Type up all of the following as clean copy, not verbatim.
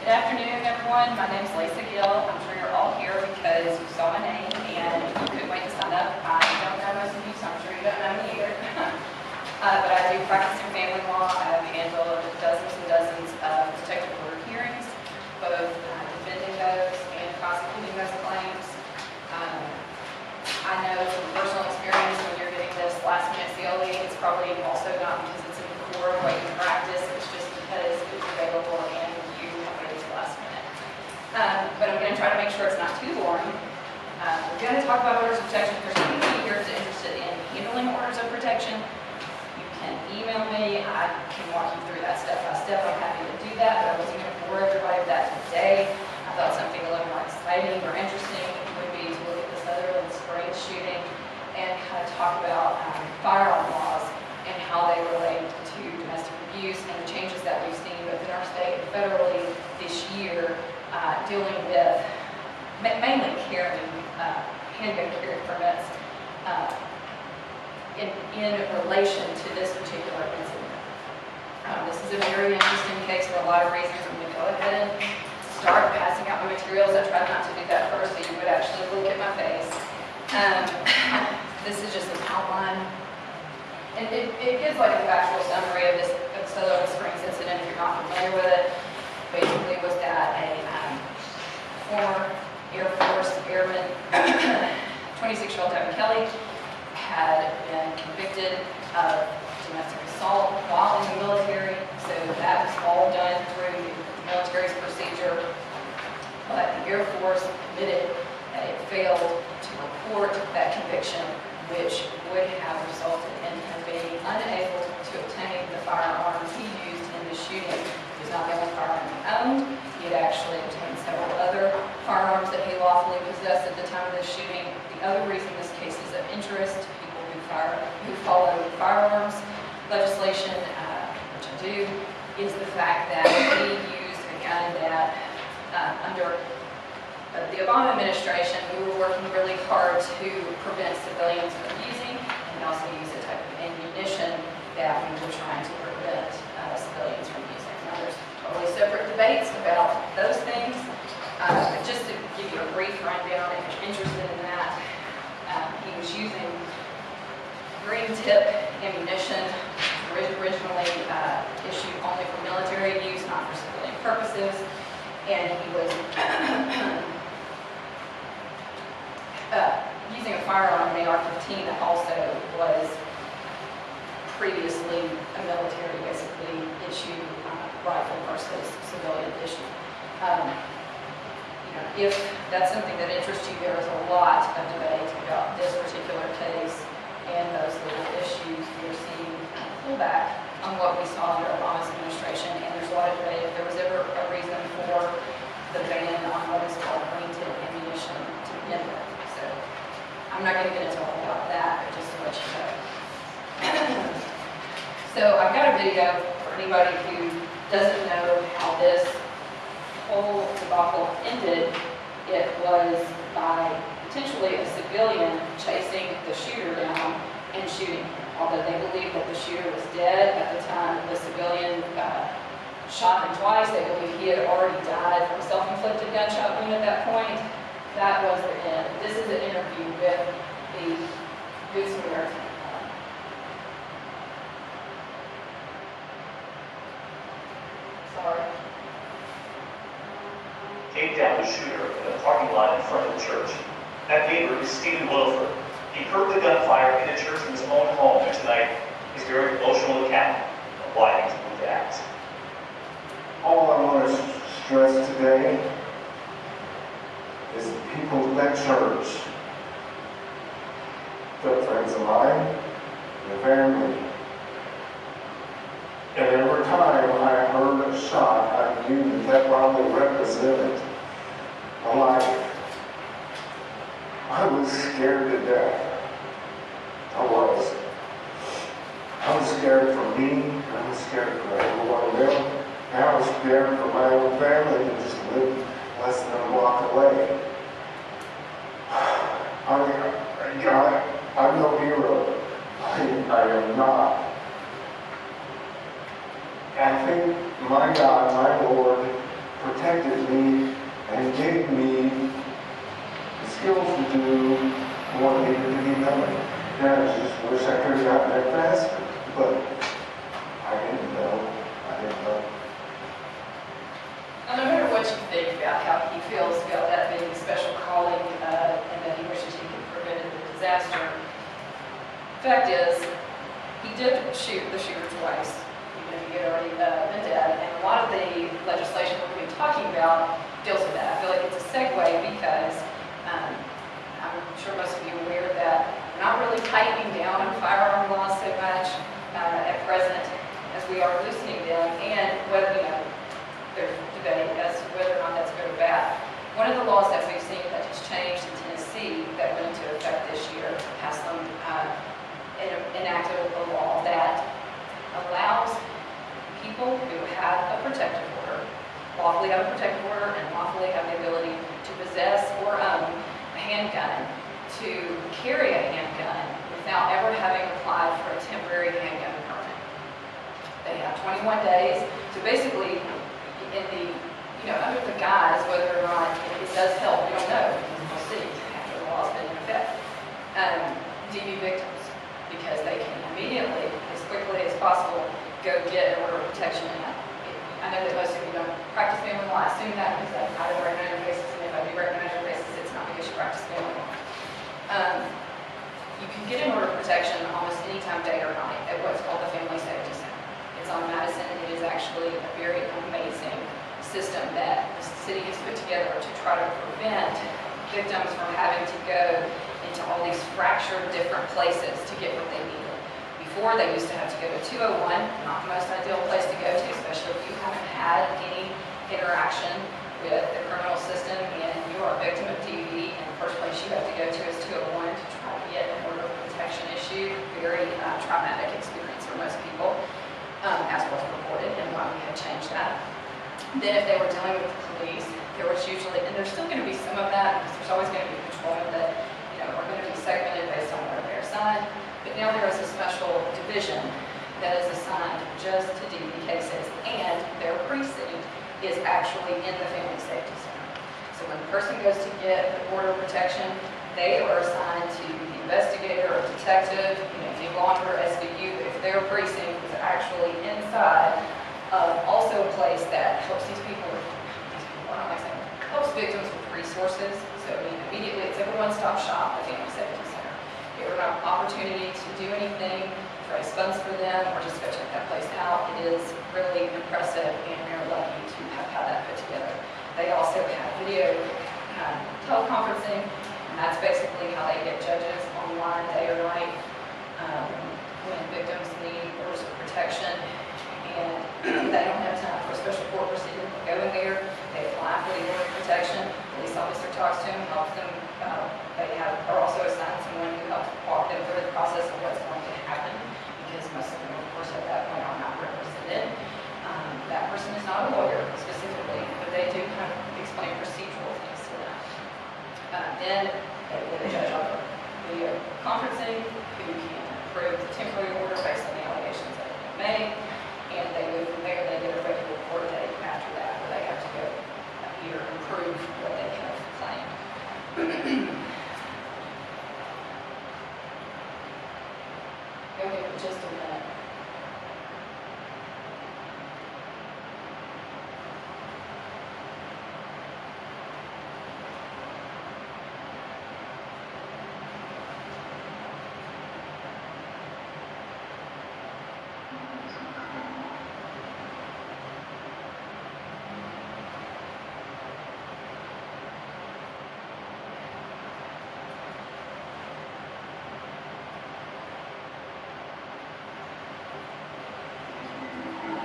Good afternoon, everyone. My name is Lisa Gill. I'm sure you're all here because you saw my name and you couldn't wait to sign up. I don't know most of you, so I'm sure you don't know me either. But I do practice in family law. I have handled dozens and dozens of protective order hearings, both defending those and prosecuting those claims. I know from personal experience when you're getting this last-minute CLE, it's probably also not because it's in the core of what you practice. It's just because it's available and you have waited to the last minute. But I'm going to try to make sure it's not too boring. We're going to talk about orders of protection. If there's anybody here who's interested in handling orders of protection, you can email me. I can walk you through that step by step. I'm happy to do that, but I wasn't going to bore everybody with that today. I thought something a little more exciting or interesting would be to look at the Sutherland Springs shooting and kind of talk about firearm laws and how they relate to domestic abuse and the changes that we've seen both in our state and federally this year dealing with mainly handgun carry permits in relation to this particular incident. This is a very interesting case for a lot of reasons. I'm going to go ahead and start passing out the materials. I tried not to do that first so you would actually look at my face. This is just an outline. And it gives like a factual summary of this Sutherland Springs incident if you're not familiar with it. Basically was that a former Air Force airman, 26-year-old Devin Kelly, had been convicted of domestic assault while in the military. So that was all done through the military's procedure. But the Air Force admitted that it failed to report that conviction, which would have resulted in him being unable to obtain the firearms he used in the shooting. It was not the only firearm he owned. He had actually obtained several other firearms that he lawfully possessed at the time of the shooting. The other reason this case is of interest to people who follow firearms legislation, which I do, is the fact that he used a gun that under the Obama administration, we were working really hard to prevent civilians from using and also use a type of ammunition that we were trying to prevent civilians from using. Now, there's totally separate debates about those things, but just to give you a brief rundown, if you're interested in that, he was using green tip ammunition, originally issued only for military use, not for civilian purposes, and he was using a firearm, an AR-15, that also was previously a military, basically, issued rifle versus civilian issue. If that's something that interests you, there is a lot of debate about this particular case and those little issues. We're seeing pullback on what we saw under Obama's administration, and there's a lot of debate if there was ever a reason for the ban on what is called green tip ammunition to begin with. So I'm not going to get into all about that, but just to let you know. So I've got a video for anybody who doesn't know how this whole debacle ended. It was by potentially a civilian chasing the shooter down and shooting him. Although they believe that the shooter was dead at the time the civilian shot him twice, they believe he had already died from a self-inflicted gunshot wound at that point. That was the end. This is an interview with the Good Samaritan. Sorry. Take down the shooter in the parking lot in front of the church. That neighbor is Stephen Wilford. He heard the gunfire in the church in his own home, and tonight he's very emotional account of why things moved out. All I want to stress today is the people in that church, they're friends of mine, their family. And every time I heard a shot, I knew that that probably represented my life. I was scared to death. I was. I was scared for me, I was scared for everyone else. And I was scared for my own family to just live less than a block away. I'm no hero. I am not. I think my God, my Lord, protected me and gave me the skills to do what needed to be done. And I just wish I could have gotten there faster, but I didn't know. I didn't know. No matter what you think about how he feels about that being a special calling and that he wishes he could prevent the disaster, fact is, he did shoot the shooter twice, even if he had already been dead. And a lot of the legislation we're going to be talking about deals with that. I feel like it's a segue because I'm sure most of you are aware that we're not really tightening down on firearm laws so much at present as we are loosening them, and whether, there's debate as to whether or not that's good or bad. One of the laws that we've seen that has changed in Tennessee that went into effect this year, passed them, enacted a law that allows people who have a protective order, lawfully have a protective order and lawfully have the ability to possess or own a handgun, to carry a handgun without ever having applied for a temporary handgun permit. They have 21 days, so basically, in the, under the guise, whether or not it does help, we don't know, because we'll see after the law's been in effect. DV victims, because they can immediately, as quickly as possible, go get an order of protection. And I know that most of you don't practice family law. I assume that because I don't recognize your faces, and if I do recognize your faces, it's not because you practice family law. You can get an order of protection almost any time, day or night, at what's called the Family Safety Center. It's on Madison. It is actually a very amazing system that the city has put together to try to prevent victims from having to go into all these fractured different places to get what they needed. Before, they used to have to go to 201, not the most ideal place to go to, especially if you haven't had any interaction with the criminal system and you are a victim of DV, and the first place you have to go to is 201 to try to get an order of protection issued. Very traumatic experience for most people. As was reported, and why we had changed that. Then if they were dealing with the police, there was usually, and there's still going to be some of that, because there's always going to be patrolmen that, are going to be segmented based on where they're assigned, but now there is a special division that is assigned just to DV cases, and their precinct is actually in the Family Safety Center. So when the person goes to get the order of protection, they are assigned to the investigator or detective, if you go under SVU, if their precinct is actually inside of also a place that helps these people, helps victims with resources. So immediately it's a one-stop shop, the Family Safety Center. If you have an opportunity to do anything, raise funds for them, or just go check that place out, it is really impressive, and we're lucky to have had that put together. They also have video teleconferencing, and that's basically how they get judges online day or night when victims need orders of protection and they don't have time for a special court proceeding. They go in there, they apply for the order of protection, police officer talks to them, helps them. They are also assigned someone who helps walk them through the process of what's going to happen, because most of them, of course, at that point are not represented. That person is not a lawyer specifically, but they do kind of explain procedural things to them. Then they get a judge on video conferencing who can approve the temporary order based on the allegations that have been made, and they move from there. They get a regular court date after that where they have to go here and prove what they have claimed. Okay, just a minute.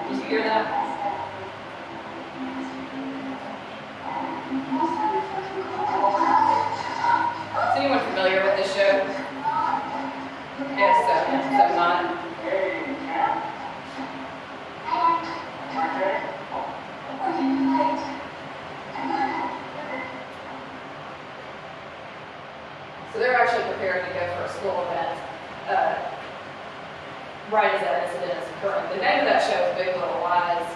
Did you hear that? Is anyone familiar with this show? Yes, so not. So they're actually preparing to go for a school event right as that incident is occurring. The name of that show is Big Little Lies.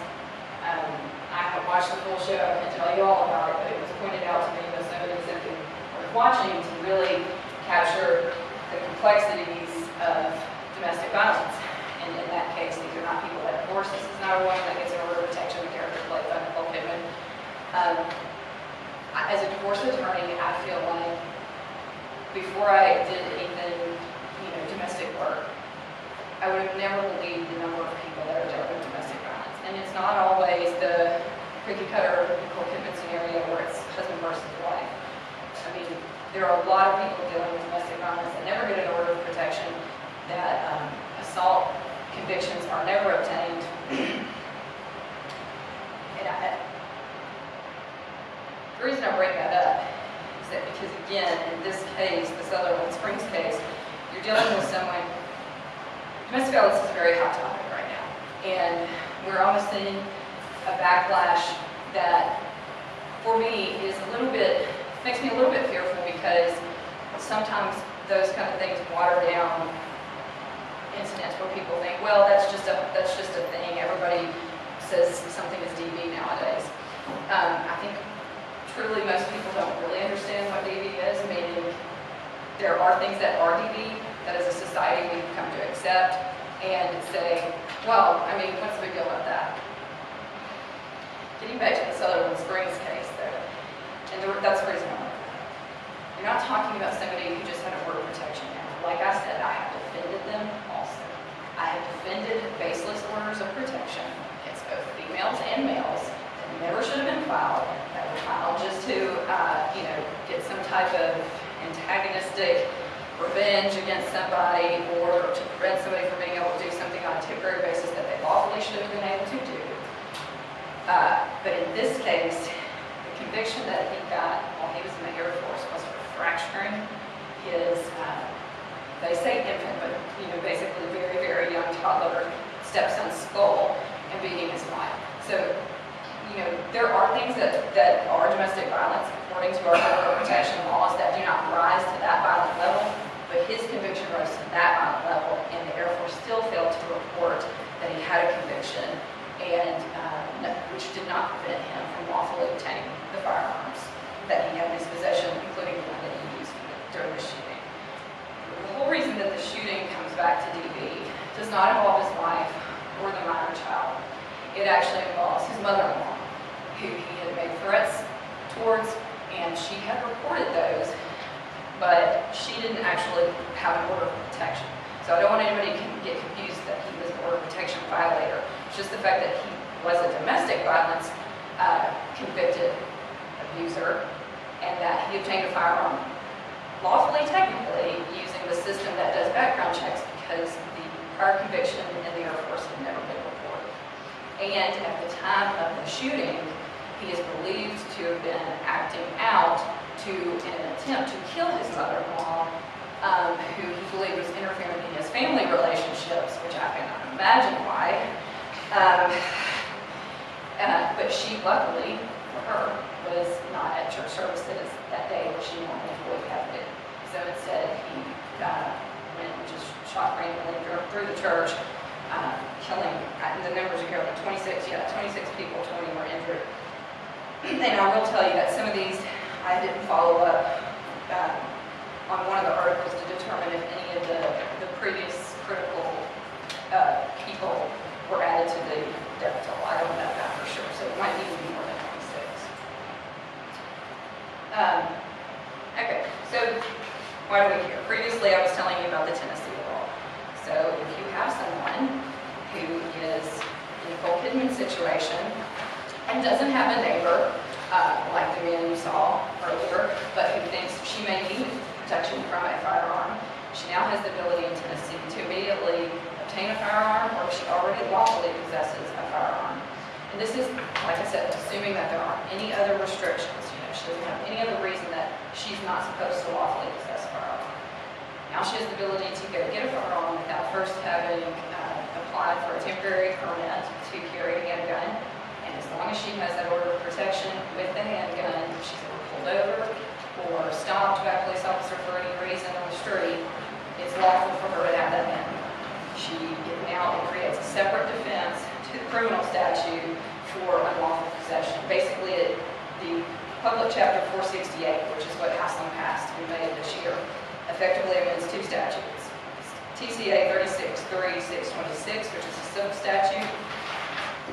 I haven't watched the full show, I can't tell you all about it, but it was pointed out to me by somebody simply worth watching to really capture the complexities of domestic violence. And in that case, these are not people that divorce. This is not a woman that gets an order of protection, the character played by Nicole Kidman. As a divorce attorney, I feel like before I did anything, domestic work, I would have never believed the number of people that are dealing with domestic violence. And it's not always the cookie cutter Nicole Kidman scenario where it's husband versus wife. I mean, there are a lot of people dealing with domestic violence that never get an order of protection, that assault convictions are never obtained. And the reason I bring that up is that because, again, in this case, the Sutherland Springs case, you're dealing with someone. Domestic violence is a very hot topic right now, and we're almost seeing a backlash that, for me, is makes me a little bit fearful, because sometimes those kind of things water down incidents where people think, well, that's just a thing. Everybody says something is DV nowadays. I think truly most people don't really understand what DV is, meaning there are things that are DV that as a society we've come to accept and say, well, I mean, what's the big deal about that? Getting back to the Sutherland Springs case, though, and that's the reason I'm like that. You're not talking about somebody who just had a order of protection now. Like I said, I have defended them also. I have defended baseless orders of protection against both females and males that never should have been filed, that were filed just to, get some type of antagonistic revenge against somebody, or to prevent somebody from being able to do something on a temporary basis that they lawfully should have been able to do. But in this case, the conviction that he got while he was in the Air Force was for fracturing his, they say infant, but basically very, very young toddler stepson's skull and beating his wife. So, there are things that are domestic violence according to our federal protection laws that do not rise to that violent level, but his conviction rose to that violent level, and the Air Force still failed to report that he had a conviction, and which did not prevent him from lawfully obtaining the firearms that he had in his possession, including the one that he used during the shooting. The whole reason that the shooting comes back to DV does not involve his wife or the minor child. It actually involves his mother-in-law, who he had made threats towards, and she had reported those, but she didn't actually have an order of protection. So I don't want anybody to get confused that he was an order of protection violator. It's just the fact that he was a domestic violence convicted abuser, and that he obtained a firearm lawfully, technically, using the system that does background checks, because the prior conviction in the Air Force had never been reported. And at the time of the shooting, he is believed to have been acting out in an attempt to kill his mother-in-law, who he believed was interfering in his family relationships, which I cannot imagine why. But she, luckily for her, was not at church services that day where she normally would have been. So instead, he went and just shot randomly through the church, killing, the numbers are here, 26 people, 20 were injured. And I will tell you that some of these, I didn't follow up on one of the articles to determine if any of the previous critical people were added to the death toll. I don't know that for sure, so it might even be more than 26. Okay, so why are we here? Previously, I was telling you about the Tennessee law. So if you have someone who is in a Nicole Kidman situation and doesn't have a neighbor, like the man you saw earlier, but who thinks she may need protection from a firearm, she now has the ability in Tennessee to immediately obtain a firearm, or if she already lawfully possesses a firearm. And this is, like I said, assuming that there aren't any other restrictions. She doesn't have any other reason that she's not supposed to lawfully possess a firearm. Now she has the ability to go get a firearm without first having applied for a temporary permit to carry a handgun. And as long as she has that order of protection with the handgun, if she's ever pulled over or stopped by a police officer for any reason on the street, it's lawful for her to have that handgun. It now creates a separate defense to the criminal statute for unlawful possession. Basically, the Public Chapter 468, which is what Haslam passed in May of this year, effectively amends two statutes. TCA 36-3626, which is a civil statute,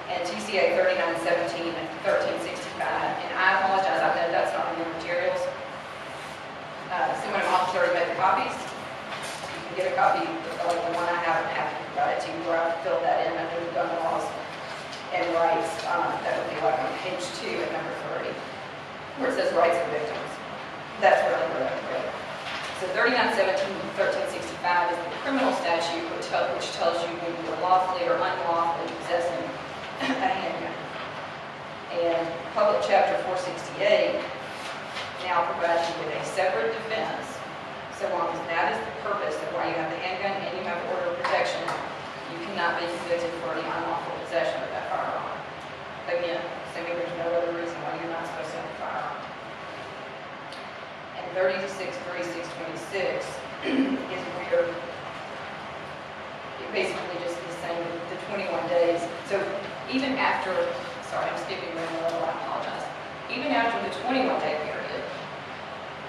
and TCA 3917-1365. And I apologize, I know that's not in the materials. Someone in my office already made the copies. You can get a copy, like the one I have, and have to provide it to you, where I filled that in under the gun laws and rights. That would be like on page 2 at number 3, where it says rights of victims. That's really where that would go. So 3917-1365 is the criminal statute, which tells you when you are lawfully or unlawfully possessing a handgun. And Public Chapter 468 now provides you with a separate defense, so long as that is the purpose of why you have the handgun and you have order of protection. You cannot be convicted for the unlawful possession of that firearm. Again, assuming there's no other reason why you're not supposed to have a firearm. And 36-3626 is where it basically just is saying the 21 days. So even after, sorry, I'm skipping around a little, I apologize. Even after the 21-day period,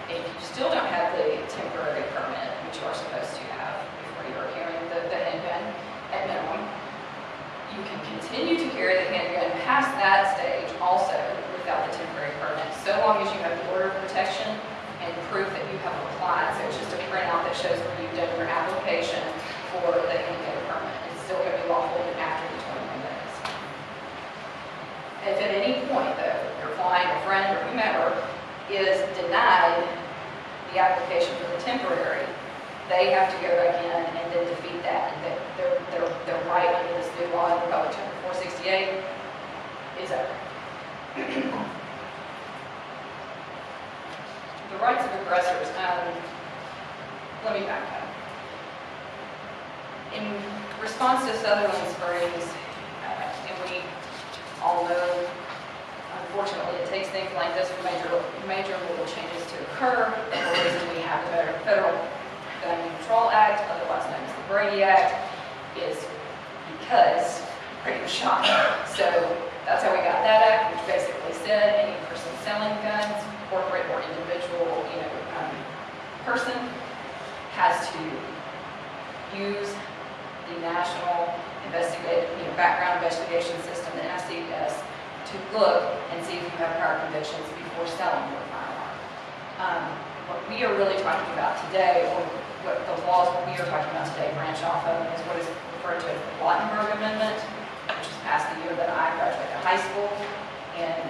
if you still don't have the temporary permit, which you are supposed to have before you are carrying the handgun at minimum, you can continue to carry the handgun past that stage also without the temporary permit, so long as you have the order of protection and proof that you have applied. So it's just a printout that shows where you've done your application for the handgun permit. It's still going to be lawful even after the 21 days. If at any point, though, your client or friend or whomever is denied the application for the temporary, they have to go back in and then defeat that. And their right under this new law in Public Chapter 468 is over. The rights of aggressors, let me back up. In response to Sutherland Springs, and we all know, unfortunately, it takes things like this for major legal changes to occur. And the reason we have the Federal Gun Control Act, otherwise known as the Brady Act, is because freedom was shot. So that's how we got that act, which basically said any person selling guns, corporate or individual, person, has to use the National Background Investigation System, the NICS, to look and see if you have prior convictions before selling your firearm. What we are really talking about today, or what the laws we are talking about today branch off of, is what is referred to as the Wattenberg Amendment, which was passed the year that I graduated high school, and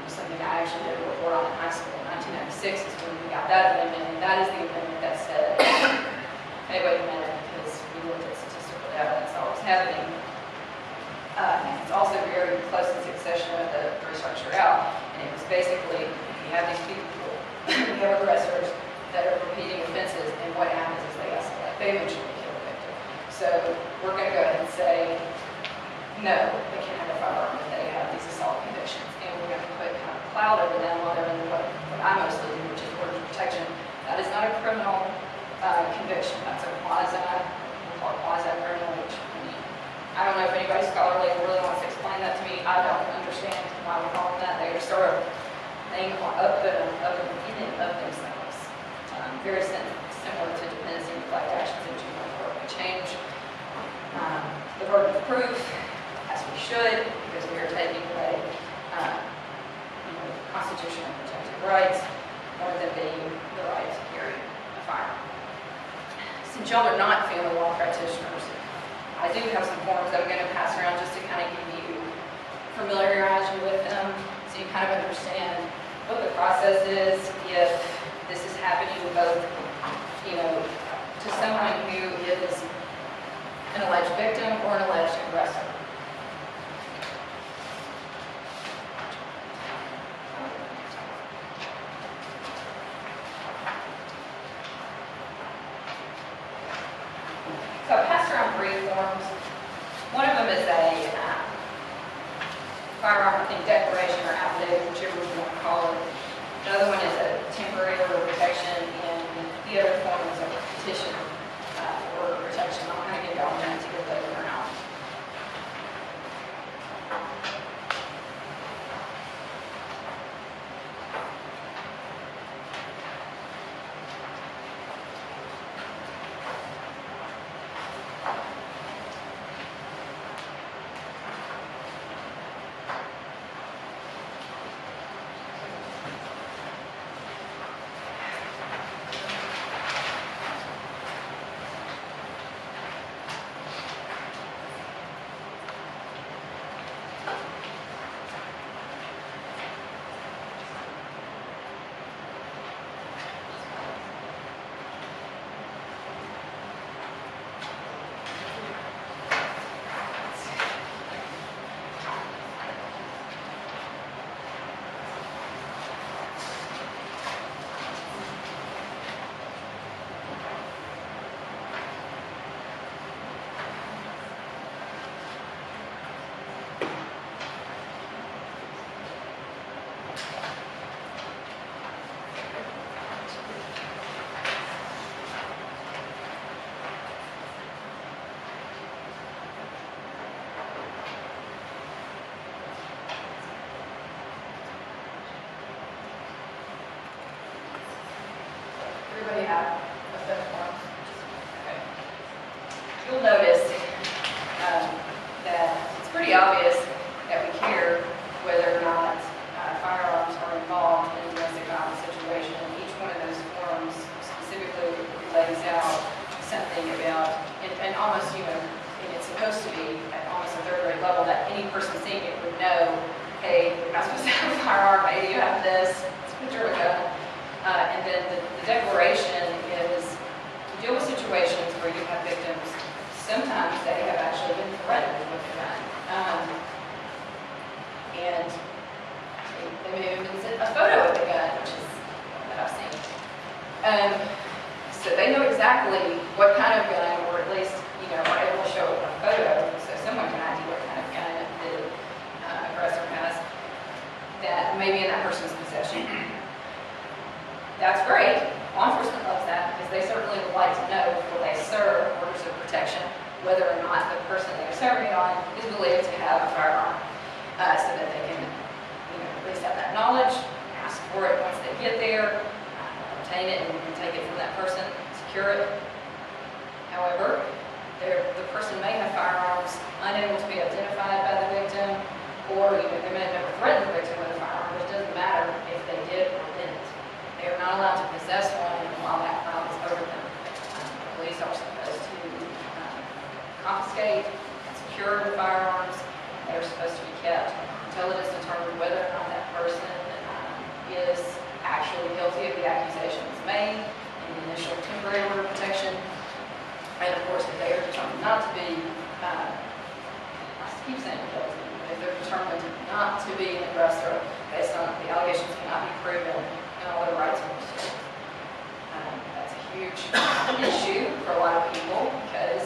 something I actually did a report on in high school in 1996 is when we got that amendment, and that is the amendment that said, hey, wait a minute, because we looked at statistical evidence that was happening. And it's also very close in succession with the restructure out, and it was basically, if you have these people, you have aggressors that are repeating offenses, and what happens is they escalate. They eventually kill the victim. So we're going to go ahead and say, no, they can't have a firearm if they have these assault convictions, and we're going to put kind of a cloud over them while they're in what I mostly do, which is order of protection. That is not a criminal conviction. That's a quasi-criminal, which I don't know if anybody scholarly really wants to explain that to me. I don't understand why we call them that. They are sort of thing up in of themselves. Very similar to dependency and neglect actions in juvenile court. We change the burden of proof, as we should, because we are taking away constitutional protected rights, more than being the right to carry a firearm. Since y'all are not family law practitioners, I do have some forms that I'm going to pass around just to kind of familiarize you with them, so you kind of understand what the process is if this is happening to both, to someone who is an alleged victim or an alleged aggressor. So I passed around 3 forms. One of them is a firearm, declaration or affidavit, whichever you want to call it. Another one is a temporary order of protection, and the other form is a petition order of protection. I'll kind of give y'all a minute to get those around. pretty obvious that we care whether or not firearms are involved in a domestic violence situation. And each one of those forms specifically lays out something about, and almost, and it's supposed to be at almost a third grade level that any person seeing it would know, hey, you're not supposed to have a firearm, hey, you have this, it's a picture of a gun. And then the declaration is to deal with situations where you have victims, sometimes they have actually been threatened with a gun. And they may have even sent a photo of the gun, which is that I've seen. So they know exactly what kind of gun, or at least, are able to show a photo, so someone can ID what kind of gun the aggressor has that may be in that person's possession. That's great. Law enforcement loves that because they certainly would like to know before they serve orders of protection whether or not the person they're serving it on is believed to have a firearm, so that they can, at least have that knowledge, ask for it once they get there, obtain it, and take it from that person, secure it. However, the person may have firearms unable to be identified by the victim, or they may have never threatened the victim with a firearm, but it doesn't matter if they did or didn't. They are not allowed to possess one while that crime is over them. The police are supposed to confiscate and secure the firearms. They are supposed to be kept until it is determined whether or not that person is actually guilty of the accusations made in the initial temporary order of protection. And of course, if they are determined not to be, I keep saying guilty, but if they're determined not to be an aggressor based on the allegations cannot be proven, all the rights are restored. That's a huge issue for a lot of people because,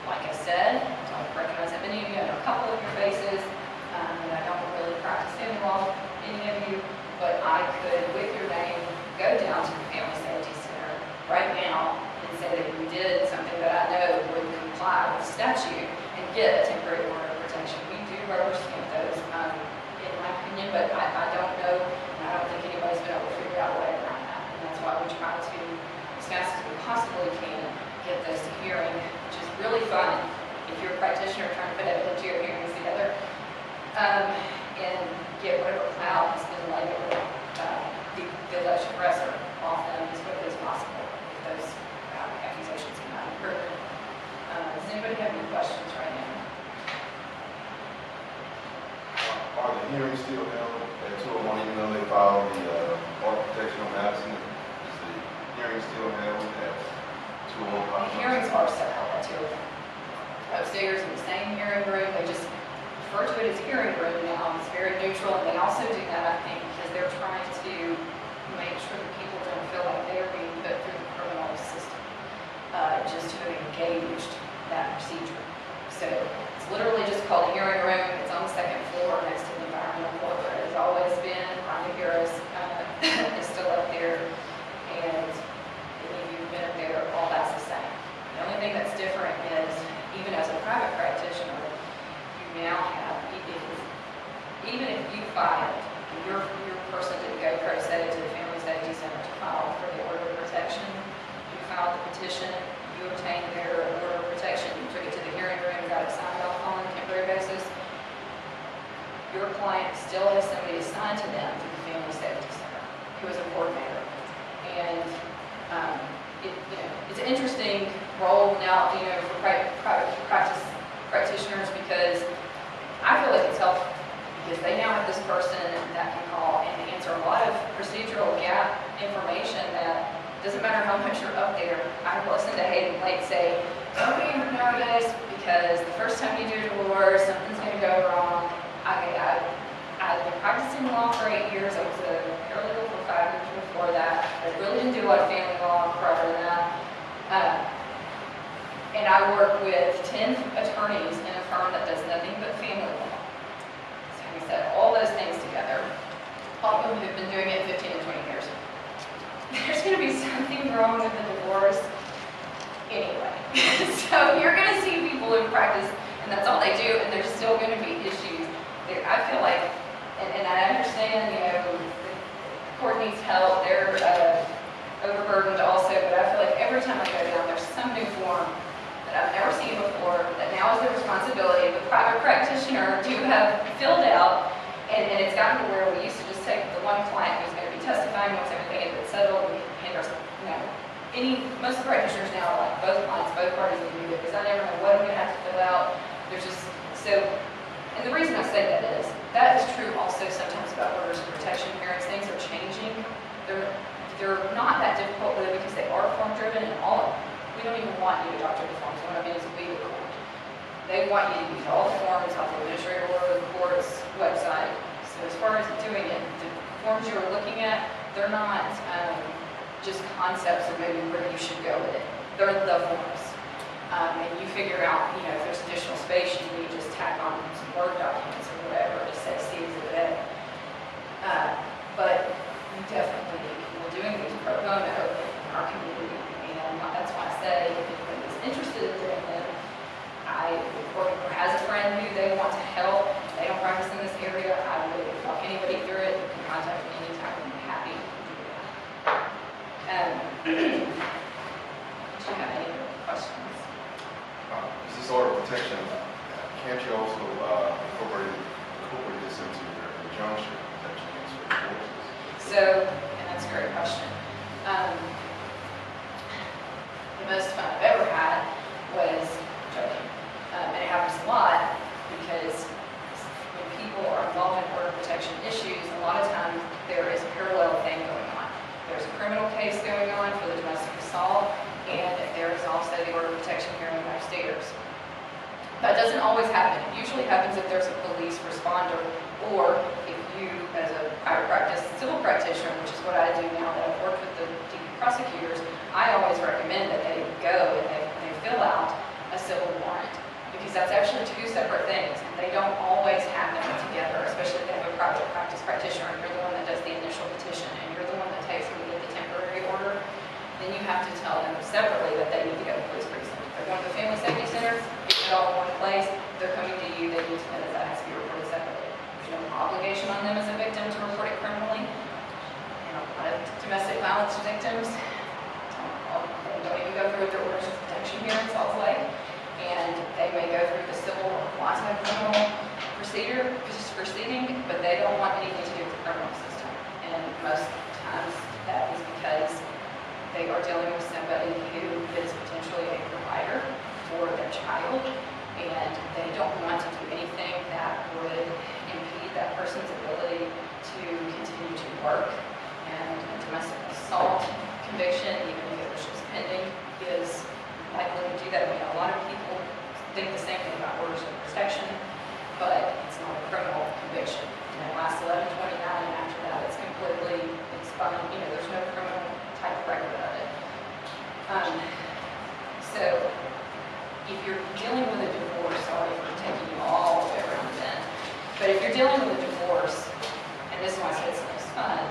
like I said, I don't recognize that many of you. I know a couple of your faces, and I don't really practice family law, any of you, but I could, with your name, go down to the Family Safety Center right now and say that you did something that I know would comply with statute and get a temporary order of protection. We do rubber stamp those, in my opinion, but I don't know. I don't think anybody's been able to figure out a way around that. And that's why we try to, as fast as we possibly can, get this hearing, which is really fun if you're a practitioner trying to put evidentiary hearings together, and get whatever cloud has been laid over the alleged aggressor off them as quickly as possible if those accusations cannot be proven. Does anybody have any questions right now? Are the hearings still held at 201, even though they filed the order of protection on Madison? Is the hearing still held at 201? The hearings are set up at 2 upstairs in the same hearing room. They just refer to it as hearing room now. It's very neutral, and they also do that, I think, because they're trying to make sure that people don't feel like they're being put through the criminal system just to have engaged that procedure. So it's literally just called a hearing room. It's on the second floor next to the environmental court where it has always been. Rhonda Harris is still up there, and if you've been up there, all that's the same. The only thing that's different is, even as a private practitioner, you now have, even if you filed, your person didn't go pro se to the Family Safety Center to file for the order of protection, you filed the petition, you obtained their order of protection, you took it to the hearing room, got it signed off on a temporary basis, your client still has somebody assigned to them through the Family Safety Center who is a coordinator. And it's an interesting role now, for private practice practitioners, because I feel like it's helpful because they now have this person that can call and answer a lot of procedural gap information that doesn't matter how much you're up there. I listened to Hayden Blake say, don't be nervous because the first time you do divorce, something's going to go wrong. I've been practicing law for 8 years. I was a paralegal for 5 years before that. I really didn't do a lot of family law prior to that. And I work with 10 attorneys in a firm that does nothing but family law. So we said all those things together. All of them have been doing it 15 and 20 years. There's going to be something wrong with the divorce anyway. So you're going to see people in practice, and that's all they do, and there's still going to be issues. I feel like, and I understand, the court needs help. They're overburdened also, but I feel like every time I go down, there's some new form that I've never seen before that now is the responsibility of the private practitioner And it's gotten to where we used to just take the one client who's going to be testifying once everything had been settled, we hand our, most practitioners now are like, both clients, both parties need to do it, because I never know what I'm going to have to fill out. There's just, so, and the reason I say that is true also sometimes about orders of protection hearings. Things are changing. They're not that difficult though because they are form driven, and we don't even want you to doctor the forms. What I mean is we the court. They want you to use all the forms off the administrative order of the court's website. So as far as doing it, the forms you're looking at, they're not just concepts of maybe where you should go with it. They're the forms. And you figure out, if there's additional space, you need to just tack on some Word documents or whatever to say C exhibit A. But we definitely, we're doing these pro bono in our community, and that's why I say if anybody's interested in doing them, or has a friend who they want to help, they don't practice in this area, I would walk anybody through it. You can contact me anytime. I'm happy to do that. Do you have any other questions? Is this order of protection, can't you also incorporate this into your injunction protection against your forces? So, and that's a great question. The most fun I've ever had was joking. And it happens a lot because when people are involved in order protection issues, a lot of times there is a parallel thing going on. There's a criminal case going on for the domestic assault, and there is also the order protection hearing upstairs. That doesn't always happen. It usually happens if there's a police responder, or if you, as a private practice civil practitioner, which is what I do now that I've worked with the DP prosecutors, I always recommend that they go and they fill out a civil warrant, because that's actually two separate things. They don't always happen together, especially if they have a private practice practitioner and you're the one that does the initial petition and you're the one that takes them to get the temporary order. Then you have to tell them separately that they need to go to the police precinct. If they're going to the family safety center, get it all in one place. They're coming to you, they need to know that that has to be reported separately. There's no obligation on them as a victim to report it criminally. And a lot of domestic violence victims don't even go through their orders of protection here in Salt Lake. And they may go through the civil or quasi-criminal proceeding, but they don't want anything to do with the criminal system. And most times that is because they are dealing with somebody who is potentially a provider for their child, and they don't want to do anything that would impede that person's ability to continue to work. And a domestic assault conviction, even if it was just pending, is likely to do that. I mean, a lot of people think the same thing about orders of protection, but it's not a criminal conviction. And it lasts 11/29, and after that, it's completely expired. There's no criminal type record of it. So, if you're dealing with a divorce, sorry for taking you all the way around then, but if you're dealing with a divorce, and this is why I said it's most fun,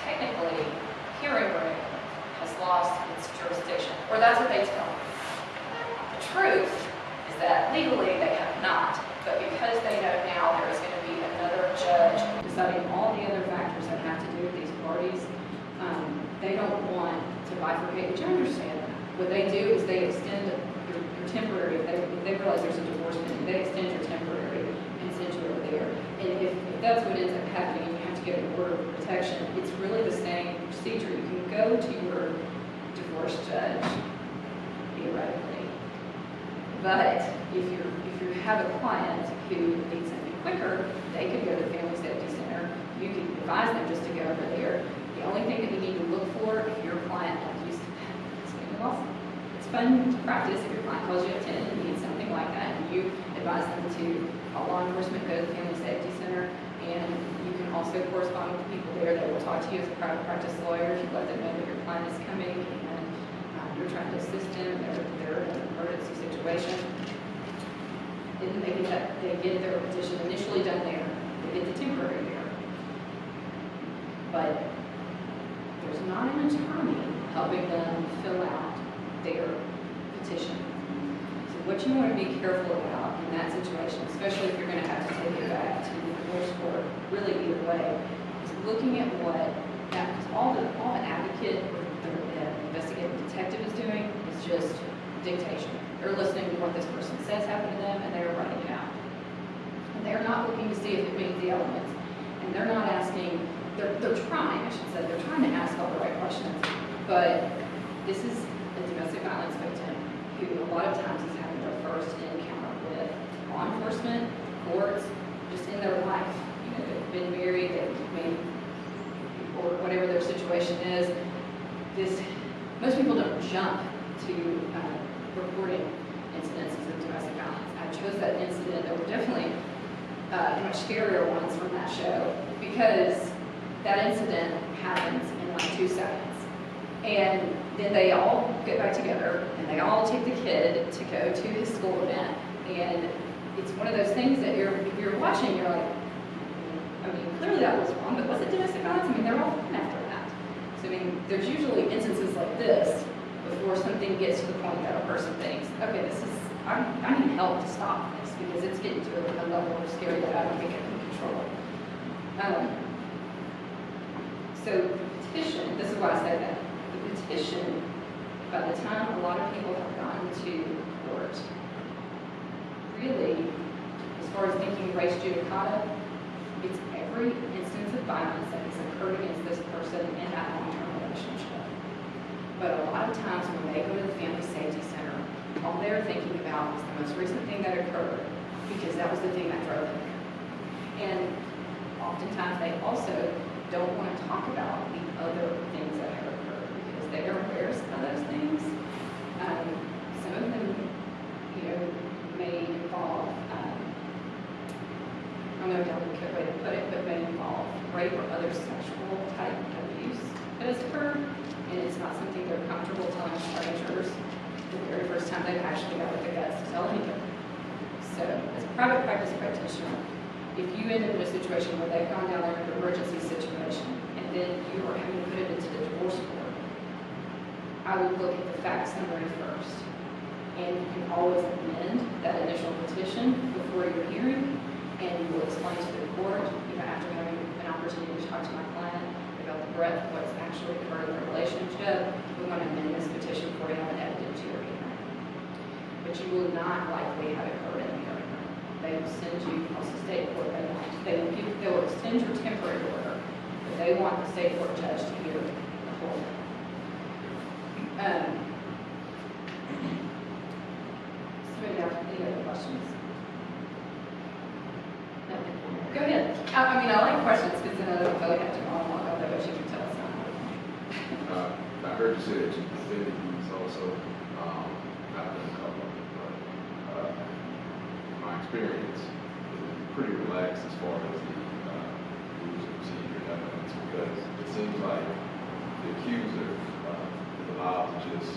technically, hearing room has lost its jurisdiction, or that's what they tell me. The truth is that legally they have not, but because they know now there is going to be another judge deciding all the other factors that have to do with these parties, they don't want to bifurcate, which I understand that. What they do is they extend your temporary, if they realize there's a divorce pending, they extend your temporary and send you over there. And if that's what ends up happening and you have to get an order of protection, it's really the same procedure. You can go to your divorce judge, theoretically. But if you have a client who needs something quicker, they could go to the Family Safety Center. You can advise them just to go over there. The only thing that you need to look for if your client, it's fun to practice if your client calls you at 10 and needs something like that, and you advise them to call law enforcement, go to the Family Safety Center, and you can also correspond with the people there that will talk to you as a private practice lawyer if you let them know that your client is coming and you're trying to assist them, they're in an emergency situation. Then they get their petition initially done there, they get the temporary there. But there's not an attorney helping them fill out their petition. So what you want to be careful about in that situation, especially if you're going to have to take it back to the divorce court, really either way, is looking at what all an advocate or the investigative detective is doing is just dictation. They're listening to what this person says happened to them and they're writing it out. And they're not not looking to see if it meets the elements. And they're not asking, they're trying, I should say, they're trying to ask all the right questions. But this is a domestic violence victim who a lot of times is having their first encounter with law enforcement, courts, just in their life. You know, they've been married, they've made, or whatever their situation is. Most people don't jump to reporting incidences of domestic violence. I chose that incident. There were definitely much scarier ones from that show because that incident happens in like 2 seconds. And then they all get back together and they all take the kid to go to his school event. And it's one of those things that you're watching, you're like, I mean, clearly that was wrong, but was it domestic violence? I mean, they're all fine after that. So, I mean, there's usually instances like this before something gets to the point that a person thinks, okay, I need help to stop this because it's getting to a level of scary that I don't think I can control. So the petition, this is why I say that, the petition, by the time a lot of people have gotten to court, really, as far as thinking race judicata, it's every instance of violence that has occurred against this person in that long-term relationship. But a lot of times when they go to the Family Safety Center, all they're thinking about is the most recent thing that occurred because that was the thing that drove them there. And oftentimes they also don't want to talk about the other things that have occurred because they are embarrassed by those things. Some of them, you know, may involve, I don't know if that's a good way to put it, but may involve rape or other sexual type abuse that has occurred. And it's not something they're comfortable telling strangers the very first time they've actually got the guts to tell anyone. So, as a private practice practitioner, if you end up in a situation where they've gone down there in an emergency situation, and then you are having to put it into the divorce court, I would look at the fact summary first. And you can always amend that initial petition before your hearing, and you will explain to the court, you know, after having an opportunity to talk to my client about the breadth of what's actually occurred in the relationship, we want to amend this petition before you have an evidentiary hearing. But you will not likely have it heard in the hearing room. They will send you across the state court. They will extend your temporary order, but they want the state court judge to hear the whole thing. Any other questions? No? Go ahead. I mean, I like questions because then I don't feel like I have to go on long, although you can tell us now. I heard you say that you defended these also, not in a couple of them, but my experience is pretty relaxed as far as the rules of procedure and evidence because it seems like the accuser is allowed to just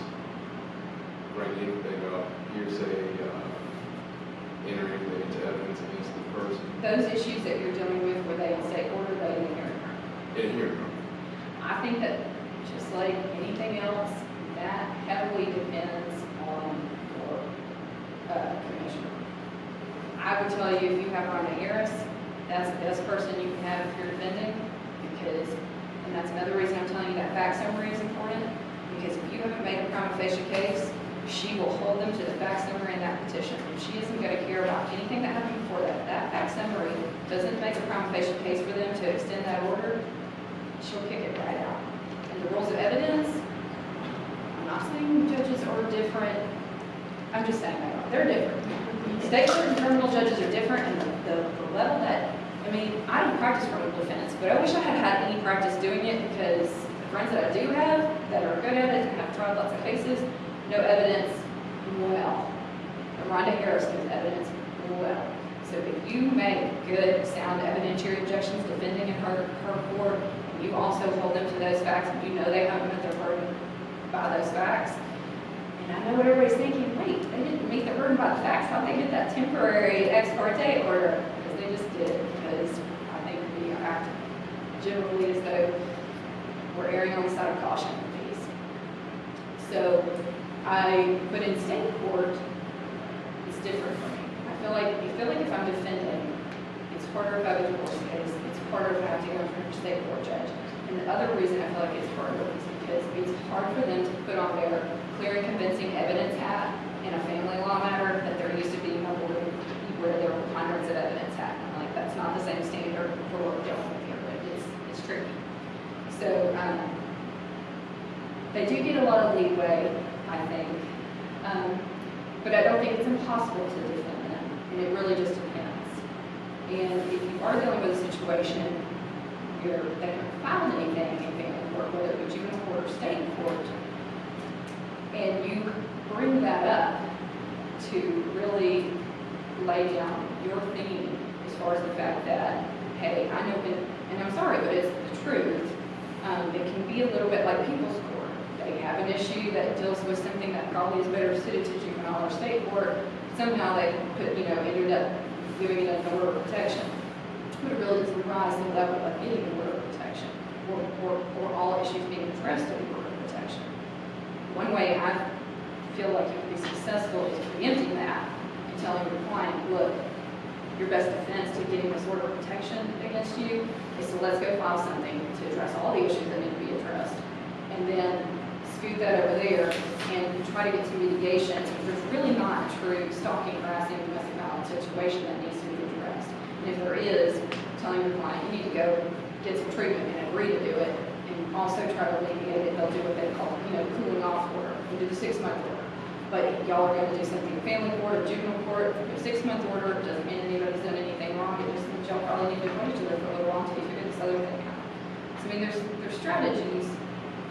bring anything up, hearsay, enter anything into evidence against the person. Those issues that you're dealing with, were they in state court or were they in the hearing room? In a hearing room. I think that just like anything else, that heavily depends on your commissioner. I would tell you if you have Rhonda Harris, that's the best person you can have if you're defending because, and that's another reason I'm telling you that fact summary is important because if you haven't made a prima facie case, she will hold them to the fact summary in that petition. And she isn't going to care about anything that happened before that. That fact summary doesn't make a prima facie case for them to extend that order. She'll kick it right out. And the rules of evidence, I'm not saying judges are different. I'm just saying they're different. State court and criminal judges are different, and the level that, I mean, I don't practice criminal defense, but I wish I had had any practice doing it because the friends that I do have that are good at it and have tried lots of cases, no evidence, well. Rhonda Harris knows evidence well. So if you make good, sound evidentiary objections defending in her court, and you also hold them to those facts, and you know they haven't met their burden by those facts, and I know what everybody's thinking, wait, they didn't meet their burden by the facts, how'd they get that temporary ex parte order? Because they just did, because I think we act generally as though we're erring on the side of caution with these. So, but in state court, it's different for me. I feel like if I'm defending, it's harder if I have a divorce case, it's harder if I have to go in front of a state court judge. And the other reason I feel like it's harder is because it's hard for them to put on their clear and convincing evidence hat in a family law matter that they're used to being able to, where their preponderance of evidence hat. I'm like, that's They do get a lot of leeway, I think, but I don't think it's impossible to defend them, and it really just depends. And if you are dealing with a situation where they haven't filed anything in family court, whether it be juvenile court or state court, and you bring that up to really lay down your theme as far as the fact that, hey, I know, and I'm sorry, but it's the truth. It can be a little bit like people's court. They have an issue that deals with something that probably is better suited to juvenile or state court. Somehow they ended up giving it an order of protection. But it really doesn't rise to the level of getting an order of protection or all issues being addressed in the order of protection. One way I feel like you can be successful is preempting that and telling your client, look, your best defense to getting this order of protection against you is to let's go file something to address all the issues that need to be addressed. And then scoot that over there and try to get to mitigation. There's really not a true stalking, harassing, domestic violence situation that needs to be addressed. And if there is, telling your client, you need to go get some treatment and agree to do it, and also try to alleviate it. They'll do what they call, cooling off order. We'll do the 6-month order. But if y'all are going to do something in family court or juvenile court, a 6-month order doesn't mean anybody's done anything wrong. It just means y'all probably need to avoid each other for a little while until you figure this other thing out. So, there's strategies,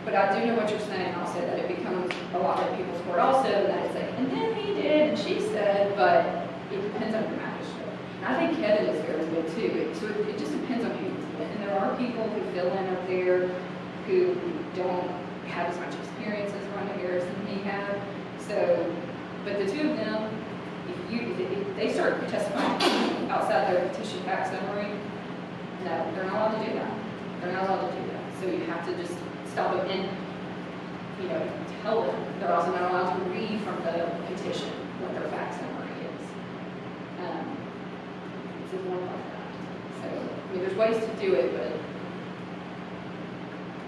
but I do know what you're saying also, that it becomes a lot like people's court also, and that it's like, and then he did, and she said, but it depends on your magistrate. And I think Kevin is very good too. So it just depends on who he's with. And there are people who fill in up there who don't have as much experience as Rhonda Harris and he have. So, but the two of them, if they start testifying outside their petition fact summary, no, they're not allowed to do that. They're not allowed to do that. So you have to just stop them and, tell them. They're also not allowed to read from the petition what their fact summary is. It's more like that. So, there's ways to do it,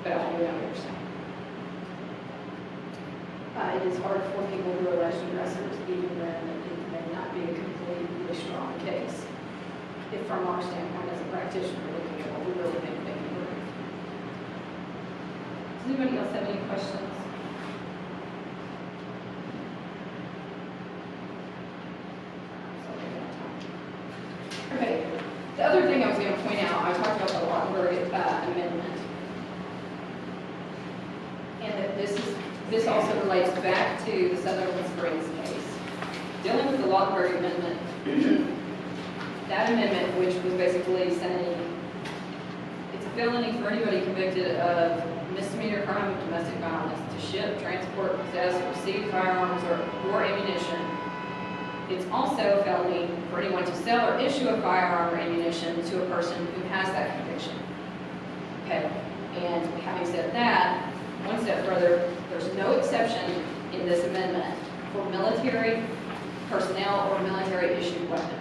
but I do know what you're saying. It is hard for people who are alleged aggressors, even when it may not be a completely strong case. If from our standpoint as a practitioner, looking at what we really think they can prove. Does anybody else have any questions? Okay. The other thing I was going to point out, I talked about the Lautenberg amendment, and that this also relates back to the Sutherland Springs case. Dealing with the Lautenberg amendment, that amendment, which was basically saying it's a felony for anybody convicted of misdemeanor crime of domestic violence to ship, transport, possess, or receive firearms or ammunition. It's also a felony for anyone to sell or issue a firearm or ammunition to a person who has that conviction. Okay, and having said that, one step further, there's no exception in this amendment for military personnel or military issued weapons.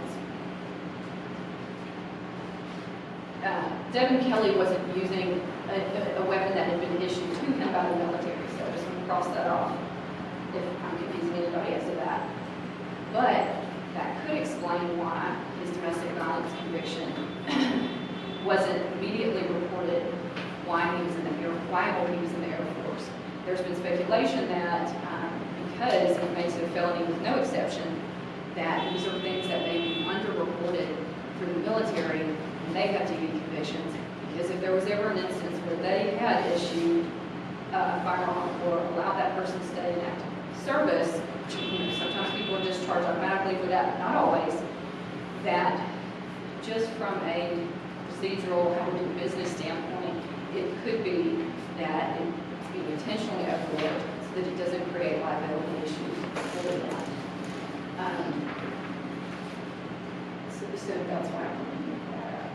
Devin Kelly wasn't using a weapon that had been issued to him by the military, so I just want to cross that off if I'm confusing anybody as to that. But that could explain why his domestic violence conviction wasn't immediately reported why he was in the Air Force. There's been speculation that because he makes it a felony with no exception, that these are things that may be underreported through the military and they have DV convictions. Because if there was ever an instance where they had issued a firearm or allowed that person to stay in active service, sometimes people are just charged automatically for that, but not always, that just from a procedural, how we do business standpoint, it could be that it's being intentionally overlooked so that it doesn't create liability issues for that. So that's why I'm looking at that.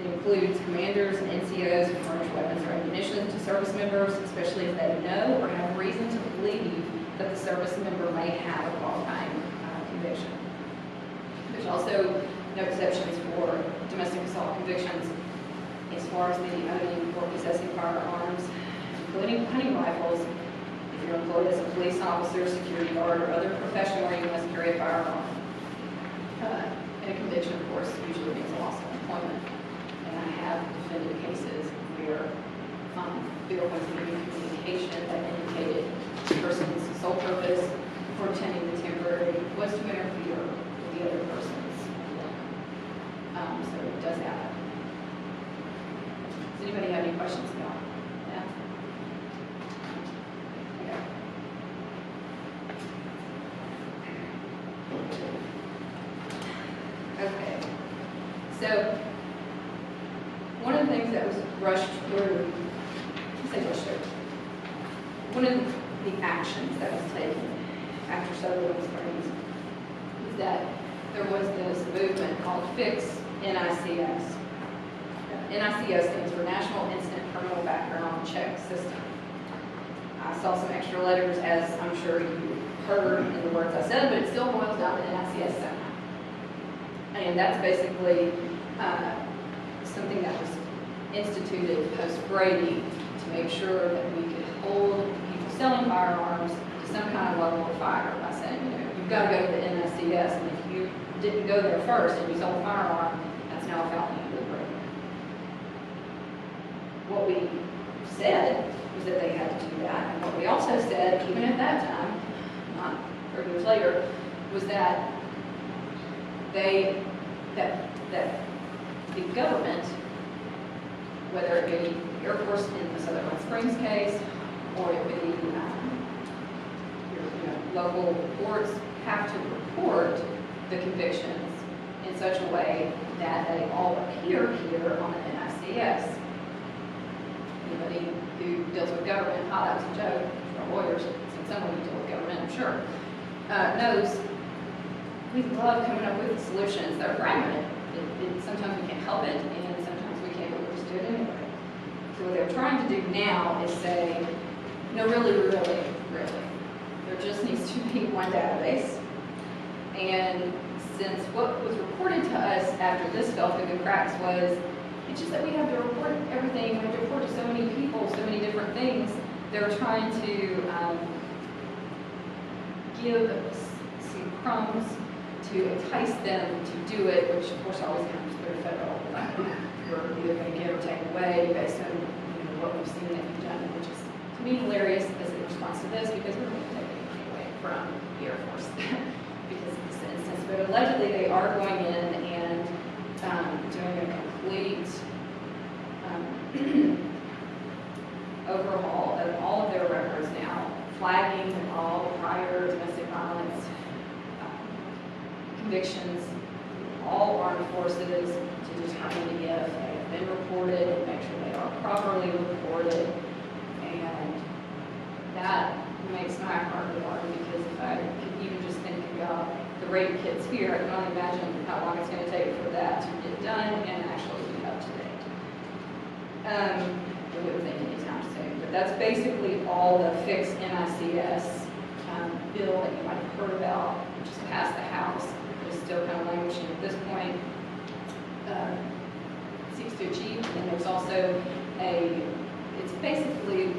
It includes commanders and NCOs who furnish weapons or ammunition to service members, especially if they know or have reason to believe that the service member may have a qualifying conviction. There's also no exceptions for domestic assault convictions as far as the owning or possessing firearms, including hunting rifles. If you're employed as a police officer, security guard, or other profession where you must carry a firearm. And a conviction, of course, usually means a loss of employment. And I have defended cases where bill continuing communication that indicated the person's sole purpose for obtaining the temporary was to interfere with the other person's employment. So it does happen. Does anybody have any questions about that? Okay. So, one of the things that was rushed through, one of the actions that was taken after Sutherland Springs is that there was this movement called Fix NICS. NICS stands for National Instant Criminal Background Check System. I saw some extra letters, as I'm sure you heard in the words I said, but it still boils down to NICS somehow. And that's basically something that was instituted post-Brady to make sure that we could hold people selling firearms to some kind of level of fire by saying, you know, you've got to go to the NICS, and if you didn't go there first and you sold a firearm, that's now a felony under the Brady Act. What we said was that they had to do that, and what we also said, even at that time, not 30 years later, was that the government, whether it be the Air Force in the Sutherland Springs case, or it be your local courts, have to report the convictions in such a way that they all appear here on an NICS. Anybody who deals with government, that was a joke for lawyers, since someone who deals with government, I'm sure, knows we love coming up with solutions that are pragmatic. Sometimes we can't help it, and sometimes we can't, but we'll just do it anyway. So what they're trying to do now is say, no, really, there just needs to be one database. And since what was reported to us after this fell through the cracks was, it's just that we have to report everything, we have to report to so many people, so many different things. They're trying to give some crumbs to entice them to do it, which of course always comes through federal. We're either going to give or take away based on what we've seen that you've done, which is to me hilarious as a response to this, because we're going to take anything away from the Air Force because of this instance. But allegedly they are going in and doing a complete overhaul of all of their records now, flagging all prior domestic violence convictions, all armed forces, to determine if they have been reported and make sure they are properly reported. And that makes my heart warm, because if I could even just think about the rate of kids here, I can only imagine how long it's going to take for that to get done and actually be up to date. I wouldn't think anytime soon, but that's basically all the Fix NICS bill that you might have heard about, which just passed the House. Still kind of languishing at this point, seeks to achieve. And there's also it's basically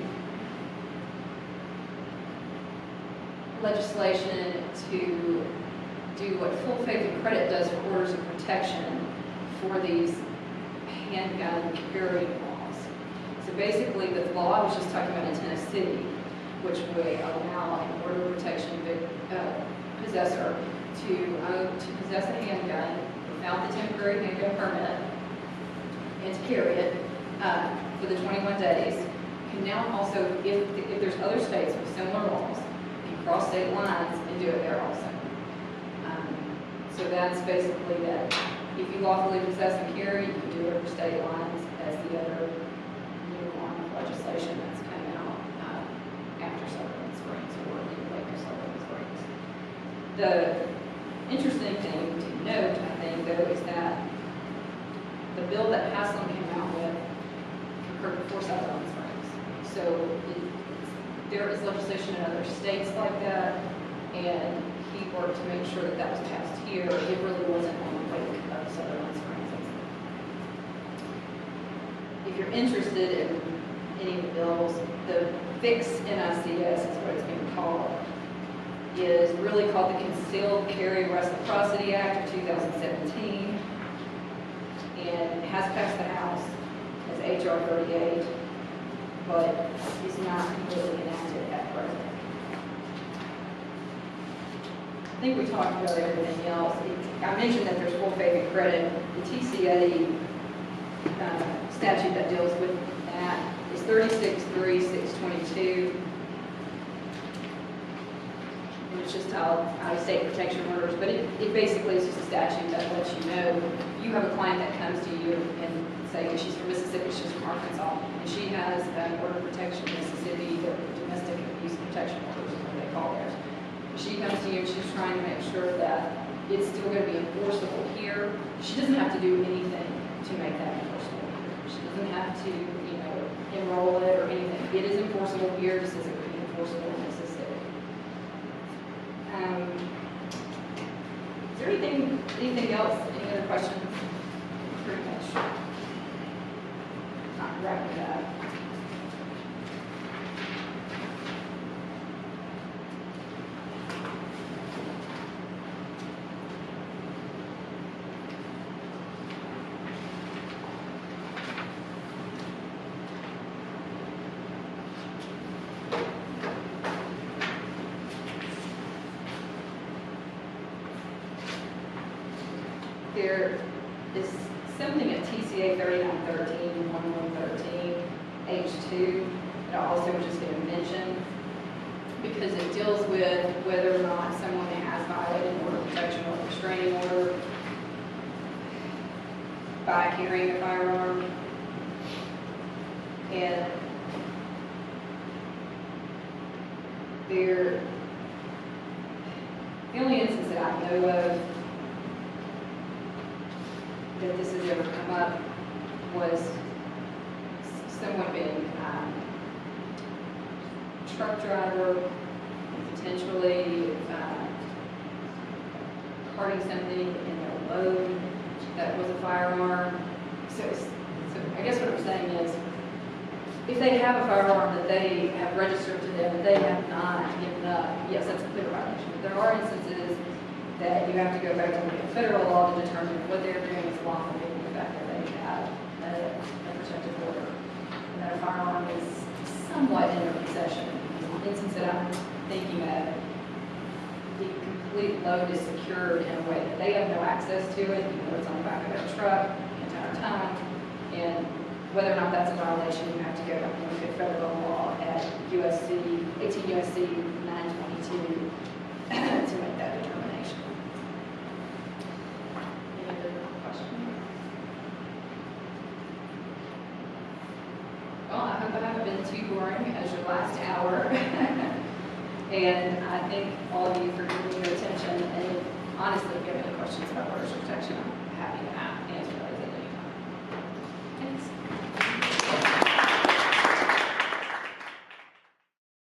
legislation to do what full faith and credit does for orders of protection for these handgun carrying laws. So basically the law I was just talking about in Tennessee, which would allow an order of protection possessor to possess a handgun without the temporary handgun permit and to carry it for the 21 days, can now also, if there's other states with similar laws, can cross state lines and do it there also. So that's basically that if you lawfully possess and carry, you can do it over state lines, as the other new arm of legislation that's coming out after Sutherland Springs, or in the wake of Sutherland Springs. The interesting thing to note, I think, though, is that the bill that Haslam came out with occurred before Sutherland Springs. So there is legislation in other states like that, and he worked to make sure that that was passed here. It really wasn't on the wake of Sutherland Springs. If you're interested in any of the bills, the Fix NICS is what it's being called, is really called the Concealed Carry Reciprocity Act of 2017, and has passed the House as H.R. 38. but is not completely enacted at present. I think we talked about everything else. I mentioned that there's full faith and credit. The TCA statute that deals with that is 363622. And it's just out-of-state protection orders, but it basically is just a statute that lets you know, you have a client that comes to you and say she's from Mississippi, she's from Arkansas, and she has an order of protection in Mississippi, the domestic abuse protection orders is what they call theirs. She comes to you and she's trying to make sure that it's still going to be enforceable here. She doesn't have to do anything to make that enforceable here. She doesn't have to, enroll it or anything. It is enforceable here just as it would be enforceable in Mississippi. Is there anything else? Any other questions? Pretty much not wrapping it up. There is something at TCA 3913, 1113, H2, that I also was just going to mention, because it deals with whether or not someone has violated an order of protection or restraining order by carrying a firearm. And the only instance that I know of that this has ever come up was someone being truck driver, potentially carting something in their load that was a firearm. So I guess what I'm saying is, if they have a firearm that they have registered to them that they have not given up, yes, that's a clear violation. But there are instances that you have to go back to the federal law to determine what they're doing is lawful, given the fact that they have a protective order. And that a firearm is somewhat in their possession. The instance that I'm thinking of, the complete load is secured in a way that they have no access to it, even though it's on the back of their truck the entire time. And whether or not that's a violation, you have to go back and look at federal law at 18 USC 922 to make that determination. Any other questions? Well, I hope I haven't been too boring as your last hour. And I thank all of you for giving me your attention. And honestly, if you have any questions about orders of protection, I'm happy to answer those at any time. Thanks.